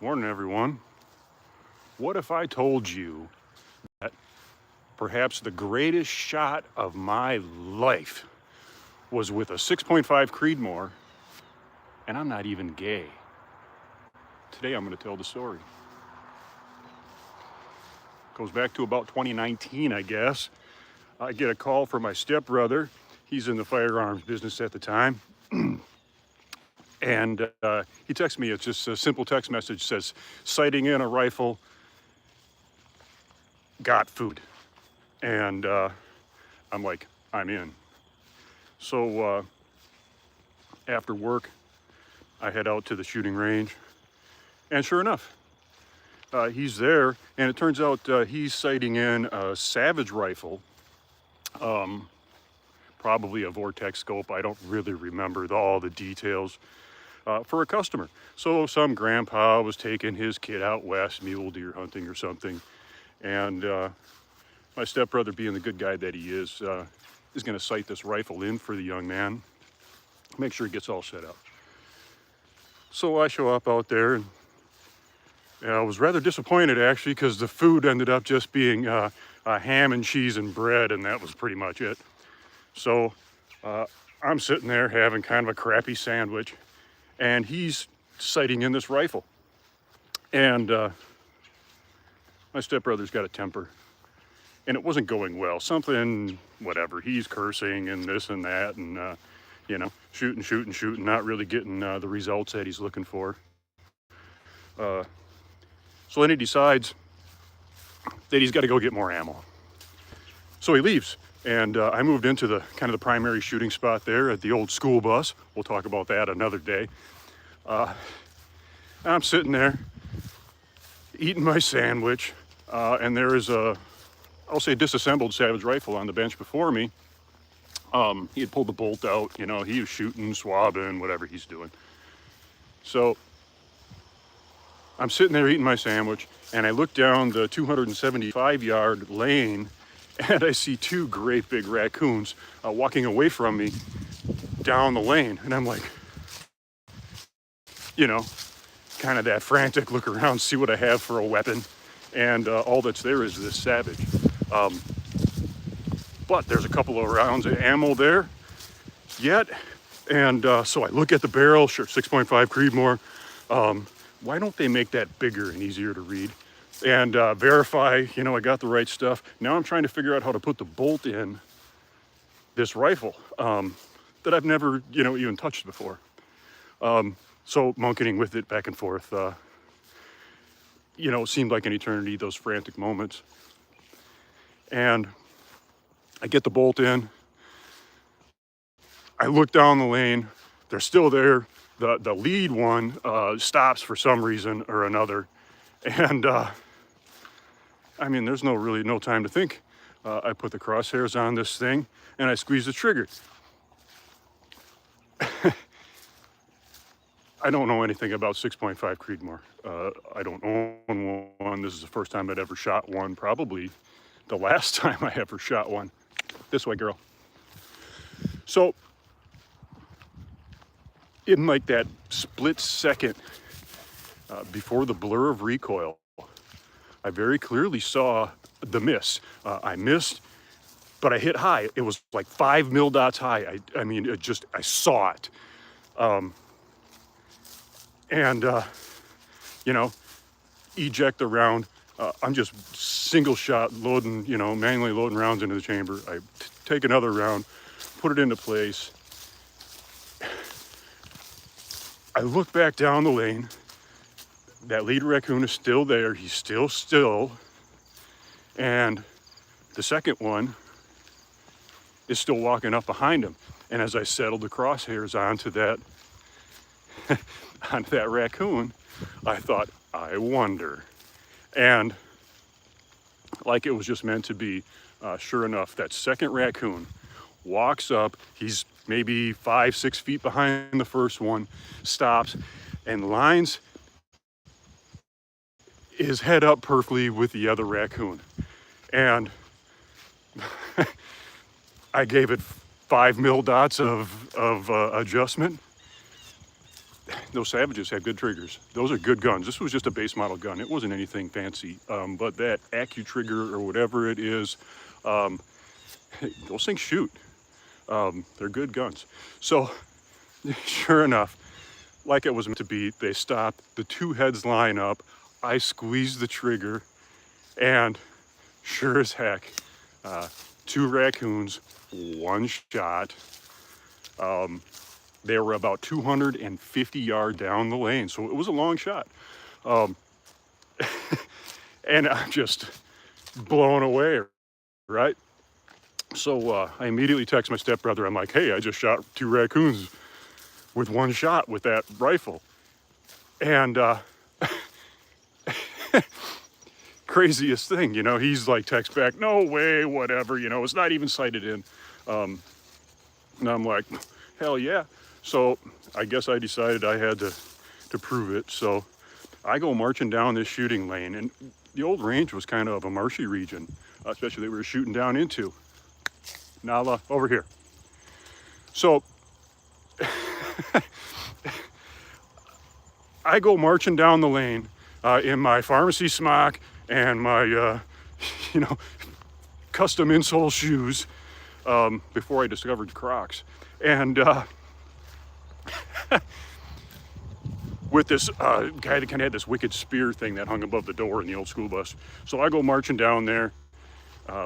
Morning, everyone. What if I told you that perhaps the greatest shot of my life was with a 6.5 Creedmoor, and I'm not even gay? Today I'm going to tell the story. Goes back to about 2019, I guess. I get a call from my stepbrother. He's in the firearms business at the time. And he texts me. It's just a simple text message, says, sighting in a rifle, got food. And I'm like, I'm in. So after work, I head out to the shooting range. And sure enough, he's there. And it turns out he's sighting in a Savage rifle, probably a Vortex scope. I don't really remember all the details. For a customer. So some grandpa was taking his kid out west, mule deer hunting or something. And my stepbrother, being the good guy that he is going to sight this rifle in for the young man, make sure he gets all set up. So I show up out there, and I was rather disappointed, actually, because the food ended up just being ham and cheese and bread, and that was pretty much it. So I'm sitting there having kind of a crappy sandwich, and he's sighting in this rifle. And my stepbrother's got a temper, and it wasn't going well. Something, whatever, he's cursing and this and that, and shooting, not really getting the results that he's looking for. So then he decides that he's got to go get more ammo. So he leaves, and I moved into the kind of the primary shooting spot there at the old school bus. We'll talk about that another day. I'm sitting there eating my sandwich, and there is I'll say disassembled Savage rifle on the bench before me. He had pulled the bolt out, he was shooting, swabbing, whatever he's doing. So I'm sitting there eating my sandwich, and I look down the 275-yard lane, and I see two great big raccoons walking away from me down the lane. And I'm like, kind of that frantic look around, see what I have for a weapon. And all that's there is this Savage. But there's a couple of rounds of ammo there yet. And so I look at the barrel, sure, 6.5 Creedmoor. Why don't they make that bigger and easier to read? And verify, I got the right stuff. Now I'm trying to figure out how to put the bolt in this rifle that I've never, even touched before. So monkeying with it back and forth, seemed like an eternity, those frantic moments. And I get the bolt in. I look down the lane. They're still there. The lead one stops for some reason or another. And, there's no time to think. I put the crosshairs on this thing, and I squeeze the trigger. I don't know anything about 6.5 Creedmoor. I don't own one. This is the first time I'd ever shot one. Probably the last time I ever shot one. This way, girl. So, in like that split second before the blur of recoil, I very clearly saw the miss. I missed, but I hit high. It was like 5 mil dots high. I saw it. Eject the round. I'm just single shot loading, manually loading rounds into the chamber. I take another round, put it into place. I look back down the lane. That lead raccoon is still there. He's still. And the second one is still walking up behind him. And as I settled the crosshairs onto that raccoon, I thought, I wonder. And like it was just meant to be, sure enough, that second raccoon walks up. He's maybe 5-6 feet behind the first one, stops, and lines his head up perfectly with the other raccoon. And I gave it 5 mil dots of adjustment. those Savages had good triggers. Those are good guns. This was just a base model gun. It wasn't anything fancy, but that AccuTrigger or whatever it is, those things shoot. They're good guns. So sure enough, like it was meant to be, they stopped, the two heads line up, I squeezed the trigger, and sure as heck, two raccoons, one shot. They were about 250 yards down the lane, so it was a long shot. And I'm just blown away, right? So I immediately text my stepbrother. I'm like, hey, I just shot two raccoons with one shot with that rifle. And craziest thing, you know, he's like, text back, no way, whatever, you know, it's not even sighted in. And I'm like, hell yeah. So I guess I decided I had to prove it. So I go marching down this shooting lane, and the old range was kind of a marshy region, especially that we were shooting down into. Nala, over here. So I go marching down the lane in my pharmacy smock and my, you know, custom insole shoes before I discovered Crocs. And with this guy that kind of had this wicked spear thing that hung above the door in the old school bus. So I go marching down there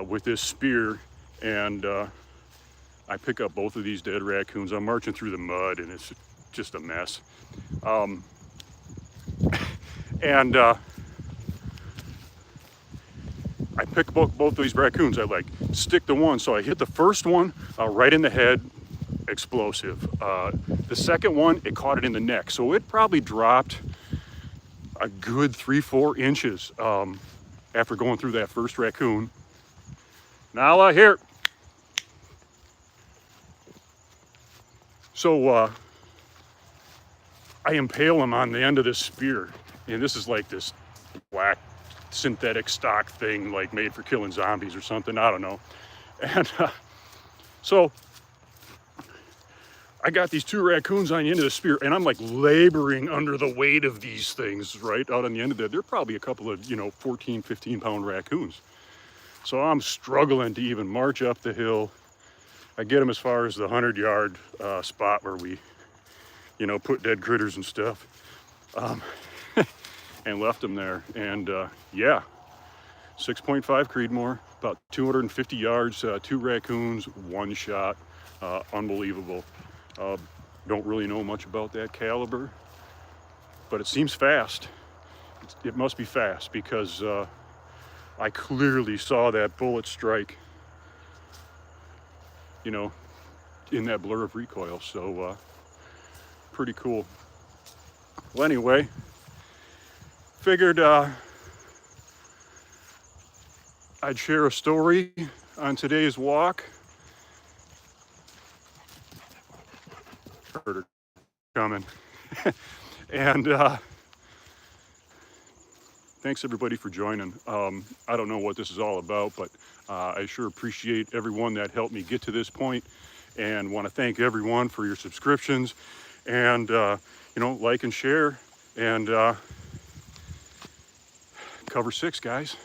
with this spear, and I pick up both of these dead raccoons. I'm marching through the mud, and it's just a mess. And I pick both of these raccoons. I like stick the one, so I hit the first one right in the head, explosive. The second one, it caught it in the neck, so it probably dropped a good 3-4 inches after going through that first raccoon. Nala, here. So I impale him on the end of this spear, and this is like this black synthetic stock thing, like made for killing zombies or something, I don't know. And so I got these two raccoons on the end of the spear, and I'm like laboring under the weight of these things right out on the end of that. They're probably a couple of, you know, 14, 15 pound raccoons. So I'm struggling to even march up the hill. I get them as far as the 100-yard spot where we, you know, put dead critters and stuff, and left them there. And yeah, 6.5 Creedmoor, about 250 yards, two raccoons, one shot, unbelievable. Don't really know much about that caliber, but it seems fast. It must be fast, because I clearly saw that bullet strike, you know, in that blur of recoil. So pretty cool. Well, anyway, figured I'd share a story on today's walk. Heard her coming. And thanks everybody for joining. I don't know what this is all about, but I sure appreciate everyone that helped me get to this point, and want to thank everyone for your subscriptions, and you know, like and share, and cover 6, guys.